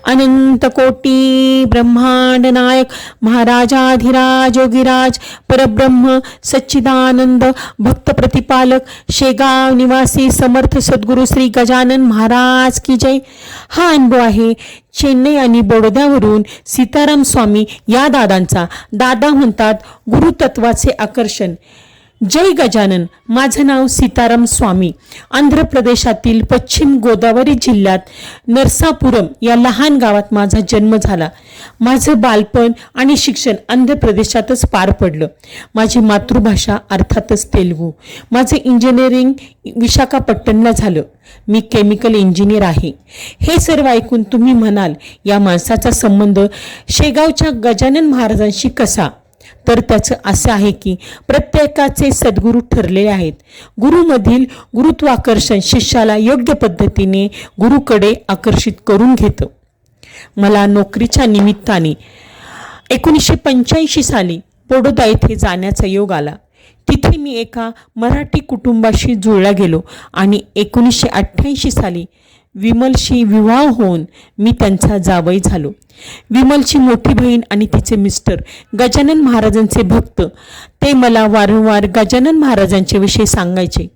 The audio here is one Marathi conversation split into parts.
अनंत कोटी ब्रह्मांड नायक महाराजाधिराज योगीराज परब्रह्म सच्चिदानंद भक्त प्रतिपालक शेगाव निवासी समर्थ सद्गुरू श्री गजानन महाराज की जय. हा अनुभव आहे चेन्नई आणि बडोद्यावरून सीताराम स्वामी या दादांचा. दादा म्हणतात गुरुतत्वाचे आकर्षण. जय गजानन. माझं नाव सीताराम स्वामी. आंध्र प्रदेशातील पश्चिम गोदावरी जिल्ह्यात नरसापुरम या लहान गावात माझा जन्म झाला. माझं बालपण आणि शिक्षण आंध्र प्रदेशातच पार पडलं. माझी मातृभाषा अर्थातच तेलुगू. माझं इंजिनिअरिंग विशाखापट्टणमला झालं. मी केमिकल इंजिनियर आहे. हे सर्व ऐकून तुम्ही म्हणाल या माणसाचा संबंध शेगावच्या गजानन महाराजांशी कसा? तर त्याचं असं आहे की प्रत्येकाचे सद्गुरू ठरलेले आहेत. गुरुमधील गुरुत्वाकर्षण शिष्याला योग्य पद्धतीने गुरुकडे आकर्षित करून घेतं. मला नोकरीच्या निमित्ताने 1985 साली बडोदा येथे जाण्याचा योग आला. तिथे मी एका मराठी कुटुंबाशी जुळला गेलो आणि 1988 साली विमलशी विवाह होऊन मी त्यांचा जावई झालो. विमलची मोठी बहीण आणि तिचे मिस्टर गजानन महाराजांचे भक्त. ते मला वारंवार गजानन महाराजांच्या विषयी सांगायचे.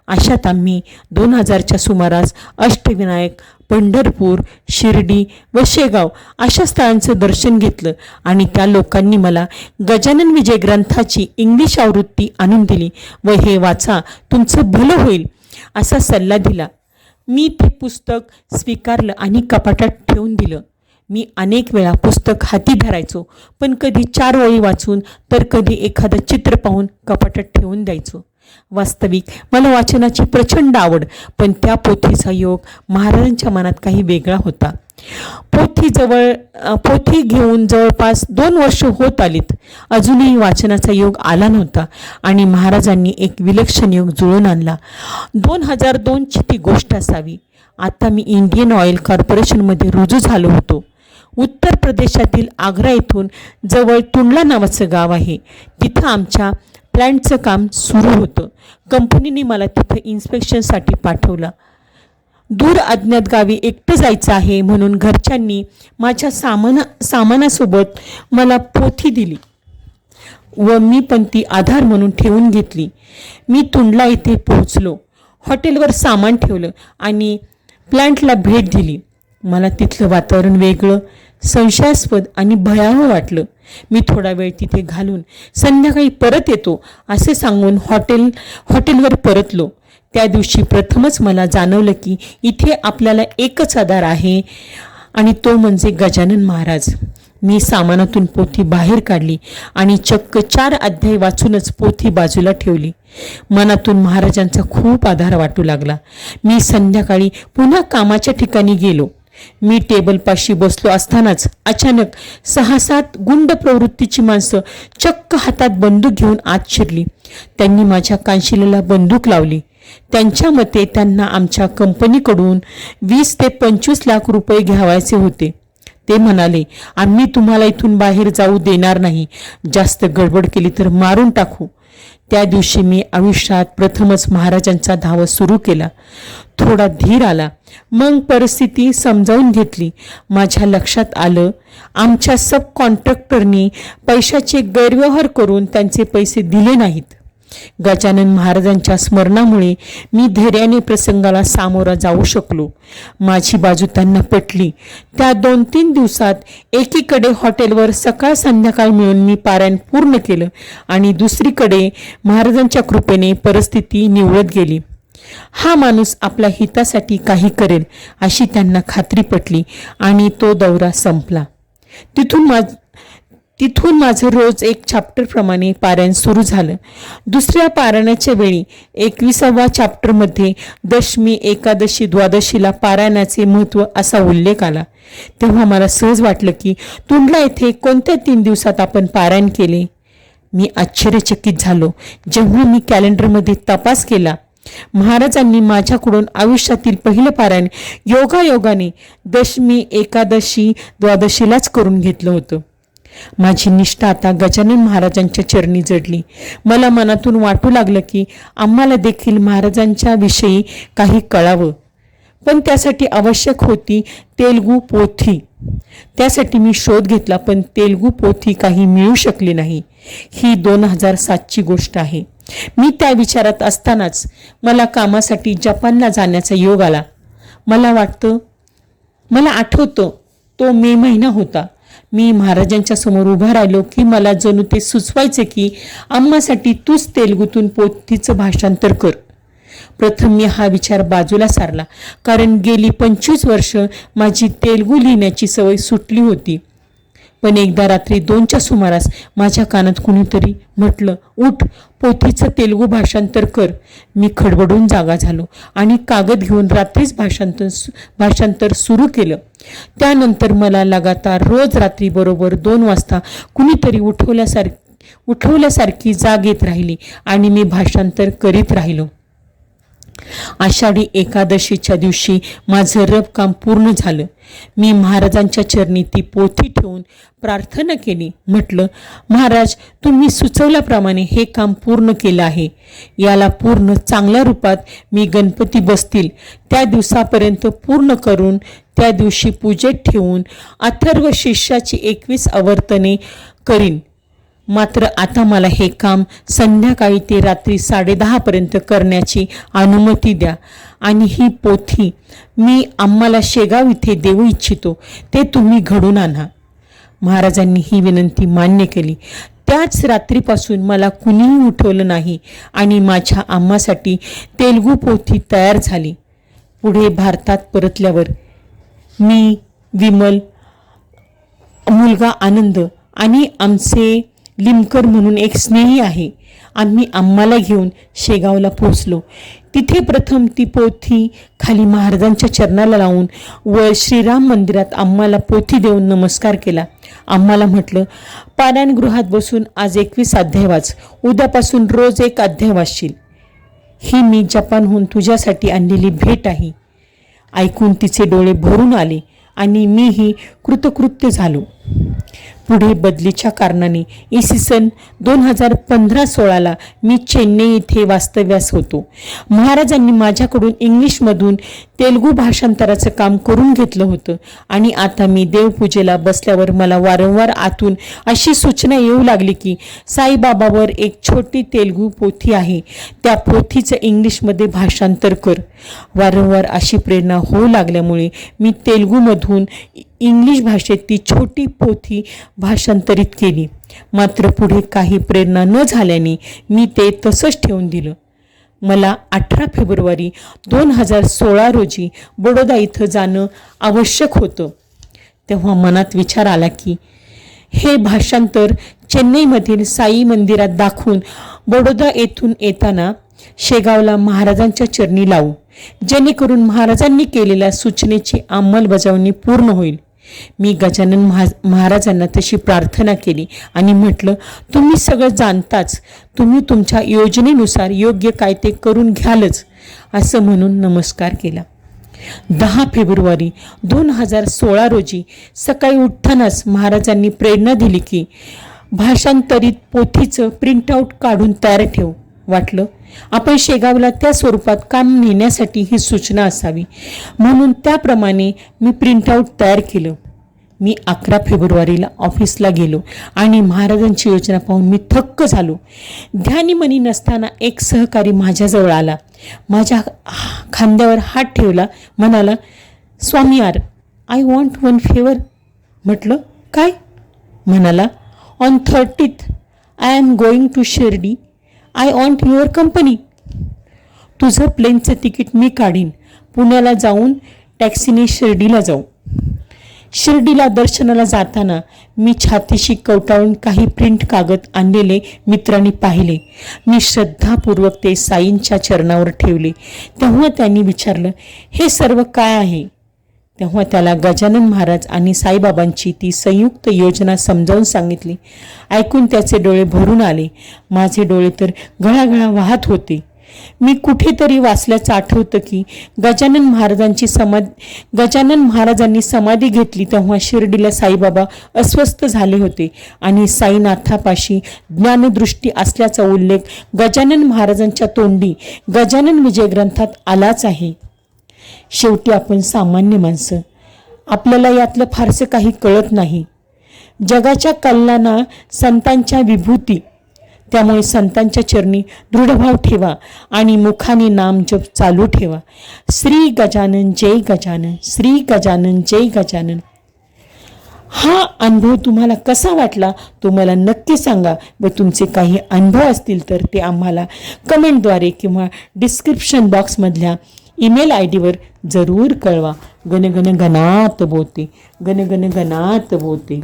अशात आम्ही 2000च्या सुमारास अष्टविनायक, पंढरपूर, शिर्डी व शेगाव अशा स्थळांचं दर्शन घेतलं आणि त्या लोकांनी मला गजानन विजय ग्रंथाची इंग्लिश आवृत्ती आणून दिली व हे वाचा, तुमचं भलं होईल असा सल्ला दिला. मी ते पुस्तक स्वीकारलं आणि कपाटात ठेवून दिलं. मी अनेक वेळा पुस्तक हाती धरायचो, पण कधी 4 ओळी वाचून तर कधी एखादं चित्र पाहून कपाटात ठेवून द्यायचो. वास्तविक मला वाचनाची प्रचंड आवड, पण त्या पोथीचा योग महाराजांच्या मनात काही वेगळा होता. पोथी घेऊन जवळपास 2 वर्ष होत आलीत. अजूनही वाचनाचा योग आला नव्हता आणि महाराजांनी एक विलक्षण योग जुळून आणला. 2002ची ती गोष्ट असावी. आता मी इंडियन ऑइल कॉर्पोरेशनमध्ये रुजू झालो होतो. उत्तर प्रदेशातील आग्रा येथून जवळ तुंडला नावाचं गाव आहे. तिथं आमच्या प्लॅन्टचं काम सुरू होतं. कंपनीने मला तिथं इन्स्पेक्शनसाठी पाठवलं. दूर अज्ञात गावी एकटं जायचं आहे म्हणून घरच्यांनी माझ्या सामानासोबत मला पोथी दिली व मी पण ती आधार म्हणून ठेवून घेतली. मी तुंडला येथे पोहोचलो. हॉटेलवर सामान ठेवलं आणि प्लॅन्टला भेट दिली. मला तिथलं वातावरण वेगळं, संशयास्पद आणि भयावह वाटलं. मी थोडा वेळ तिथे घालून संध्याकाळी परत येतो असे सांगून हॉटेलवर परतलो. त्या दिवशी प्रथमच मला जाणवलं की इथे आपल्याला एकच आधार आहे आणि तो म्हणजे गजानन महाराज. मी सामानातून पोथी बाहेर काढली आणि चक्क 4 अध्याय वाचूनच पोथी बाजूला ठेवली. मनातून महाराजांचा खूप आधार वाटू लागला. मी संध्याकाळी पुन्हा कामाच्या ठिकाणी गेलो. मी टेबलपाशी बसलो असतानाच अचानक 6-7 गुंड प्रवृत्तीची माणसं चक्क हातात बंदूक घेऊन आत शिरली. त्यांनी माझ्या कानशिलेला बंदूक लावली. त्यांच्या मते त्यांना आमच्या कंपनीकडून 20 ते 25 लाख रुपये घ्यावायचे होते. ते म्हणाले, आम्ही तुम्हाला इथून बाहेर जाऊ देणार नाही. जास्त गडबड केली तर मारून टाकू. त्या दिवशी मी आयुष्यात प्रथमच महाराजांचा धावस सुरू केला. थोडा धीर आला. मग परिस्थिती समजावून घेतली. माझ्या लक्षात आलं आमच्या सब कॉन्ट्रॅक्टरनी पैशाचे गैरव्यवहार करून त्यांचे पैसे दिले नाहीत. गजानन महाराजांच्या स्मरणामुळे मी धैर्याने प्रसंगाला सामोरा जाऊ शकलो. माझी बाजू त्यांना पटली. त्या 2-3 दिवसात एकीकडे हॉटेलवर सकाळ संध्याकाळ मिळून मी पारायण पूर्ण केलं आणि दुसरीकडे महाराजांच्या कृपेने परिस्थिती निवळत गेली. हा माणूस आपल्या हितासाठी काही करेल अशी त्यांना खात्री पटली आणि तो दौरा संपला. तिथून माझं रोज एक चॅप्टरप्रमाणे पारायण सुरू झालं. दुसऱ्या पारायणाच्या वेळी 21व्या चॅप्टरमध्ये दशमी, एकादशी, द्वादशीला पारायणाचे महत्त्व असा उल्लेख आला. तेव्हा मला सहज वाटलं की तुंडला येथे कोणत्या 3 दिवसात आपण पारायण केले. मी आश्चर्यचकित झालो जेव्हा मी कॅलेंडरमध्ये तपास केला. महाराजांनी माझ्याकडून आयुष्यातील पहिलं पारायण योगायोगाने दशमी, एकादशी, द्वादशीलाच करून घेतलं होतं. माझी निष्ठा आता गजानन महाराजांच्या चरणी जडली. मला मनातून वाटू लागलं की आम्हाला देखील महाराजांच्या विषयी काही कळावं. पण त्यासाठी आवश्यक होती तेलुगू पोथी. त्यासाठी मी शोध घेतला, पण तेलुगू पोथी काही मिळू शकली नाही. ही 2007ची गोष्ट आहे. मी त्या विचारात असतानाच मला कामासाठी जपानला जाण्याचा योग आला. मला आठवतं तो मे महिना होता. मी महाराजांच्या समोर उभा राहिलो की मला जणू ते सुचवायचे की आम्हासाठी तूच तेलुगूतून पोथीचं भाषांतर कर. प्रथम मी हा विचार बाजूला सारला, कारण गेली 25 वर्ष माझी तेलुगू लिहिण्याची सवय सुटली होती. पण एकदा रात्री 2च्या सुमारास माझ्या कानात कुणीतरी म्हटलं, उठ, पोथीचं तेलुगू भाषांतर कर. मी खडबडून जागा झालो आणि कागद घेऊन रात्रीच भाषांतर सुरू केलं. त्यानंतर मला लगातार रोज रात्री बरोबर 2 वाजता कुणीतरी उठवल्यासारखी जाग येत राहिली आणि मी भाषांतर करीत राहिलो. आषाढी एकादशीच्या दिवशी माझं रबकाम पूर्ण झालं. मी महाराजांच्या चरणी ती पोथी ठेवून प्रार्थना केली. म्हटलं, महाराज, तुम्ही सुचवल्याप्रमाणे हे काम पूर्ण केलं आहे. याला पूर्ण चांगल्या रूपात मी गणपती बसतील त्या दिवसापर्यंत पूर्ण करून त्या दिवशी पूजेत ठेवून अथर्व शिष्याची 21 आवर्तने करीन. मात्र आता मला हे काम संध्याकाळी ते रात्री 10:30 पर्यंत करण्याची अनुमती द्या आणि ही पोथी मी आम्हाला शेगाव इथे देऊ इच्छितो ते तुम्ही घडून आणा. महाराजांनी ही विनंती मान्य केली. त्याच रात्रीपासून मला कुणीही उठवलं नाही आणि माझ्या आम्हासाठी तेलुगू पोथी तयार झाली. पुढे भारतात परतल्यावर मी, विमल, मुलगा आनंद आणि आमचे लिमकर म्हणून एक स्नेही आहे, आम्ही आम्हाला घेऊन शेगावला पोहोचलो. तिथे प्रथम ती पोथी खाली महाराजांच्या चरणाला लावून व श्रीराम मंदिरात आम्हाला पोथी देऊन नमस्कार केला. आम्हाला म्हटलं, पारायणगृहात बसून आज 21 अध्याय वाच, उद्यापासून रोज 1 अध्याय वाचशील. ही मी जपानहून तुझ्यासाठी आणलेली भेट आहे. ऐकून तिचे डोळे भरून आले आणि मीही कृतकृत्य झालो. पुढे बदलीच्या कारणाने इसवी 2015-16 मी चेन्नई येथे वास्तव्यास होतो. महाराजांनी माझ्याकडून इंग्लिशमधून तेलुगू भाषांतराचं काम करून घेतलं होतं आणि आता मी देवपूजेला बसल्यावर मला वारंवार आतून अशी सूचना येऊ लागली की साईबाबावर एक छोटी तेलुगू पोथी आहे, त्या पोथीचं इंग्लिशमध्ये भाषांतर कर. वारंवार अशी प्रेरणा होऊ लागल्यामुळे मी तेलुगूमधून इंग्लिश भाषेत ती छोटी पोथी भाषांतरित केली. मात्र पुढे काही प्रेरणा न झाल्याने मी ते तसंच ठेवून दिलं. मला 18 फेब्रुवारी 2016 रोजी बडोदा इथं जाणं आवश्यक होतं. तेव्हा मनात विचार आला की हे भाषांतर चेन्नईमधील साई मंदिरात दाखवून बडोदा येथून येताना शेगावला महाराजांच्या चरणी लावू, जेणेकरून महाराजांनी केलेल्या सूचनेची अंमलबजावणी पूर्ण होईल. मी गजानन महाराजांना तशी प्रार्थना केली आणि म्हटलं, तुम्ही सगळं जाणताच, तुम्ही तुमच्या योजनेनुसार योग्य काय ते करून घ्यालच, असं म्हणून नमस्कार केला. 10 फेब्रुवारी 2016 रोजी सकाळी उठतानाच महाराजांनी प्रेरणा दिली की भाषांतरित पोथीचं प्रिंटआउट काढून तयार ठेव. वाटलं आपण शेगावला त्या स्वरूपात काम नेण्यासाठी ही सूचना असावी, म्हणून त्याप्रमाणे मी प्रिंटआउट तयार केलं. मी 11 फेब्रुवारीला ऑफिसला गेलो आणि महाराजांची योजना पाहून मी थक्क झालो. ध्यानीमनी नसताना एक सहकारी माझ्याजवळ आला, माझ्या खांद्यावर हात ठेवला, म्हणाला, स्वामी आय वॉन्ट 1 फेवर. म्हटलं, काय? म्हणाला, on 30th I am going to Shirdi. I want your company. तुझं प्लेनचं तिकीट मी काढीन. पुण्याला जाऊन टॅक्सीने शिर्डीला जाऊ. शिर्डीला दर्शनाला जाताना मी छातीशी कवटाळून काही प्रिंट कागद आणलेले मित्रांनी पाहिले. मी श्रद्धापूर्वक ते साईंच्या चरणावर ठेवले. तेव्हा त्यांनी विचारलं, हे सर्व काय आहे? तेव्हा त्याला गजानन महाराज आणि साईबाबांची ती संयुक्त योजना समजावून सांगितली. ऐकून त्याचे डोळे भरून आले. माझे डोळे तर गळागळा वाहत होते. मी कुठेतरी वाचल्याचं आठवतं की गजानन महाराजांनी समाधी घेतली तेव्हा शिर्डीला साईबाबा अस्वस्थ झाले होते आणि साईनाथापाशी ज्ञानदृष्टी असल्याचा उल्लेख गजानन महाराजांच्या तोंडी गजानन विजय ग्रंथात आलाच आहे. शेवटी आपण सामान्य माणसं, आपल्याला यातलं फारसं काही कळत नाही. जगाच्या कल्याणा संतांच्या विभूती, त्यामुळे संतांच्या चरणी दृढभाव ठेवा आणि मुखाने नाम जप चालू ठेवा. श्री गजानन जय गजानन, श्री गजानन जय गजानन. हा अनुभव तुम्हाला कसा वाटला तो मला नक्की सांगा व तुमचे काही अनुभव असतील तर ते आम्हाला कमेंटद्वारे किंवा डिस्क्रिप्शन बॉक्समधल्या ईमेल ID वर जरूर कळवा. गण गण गणात बोते, गण गण गणात बोते.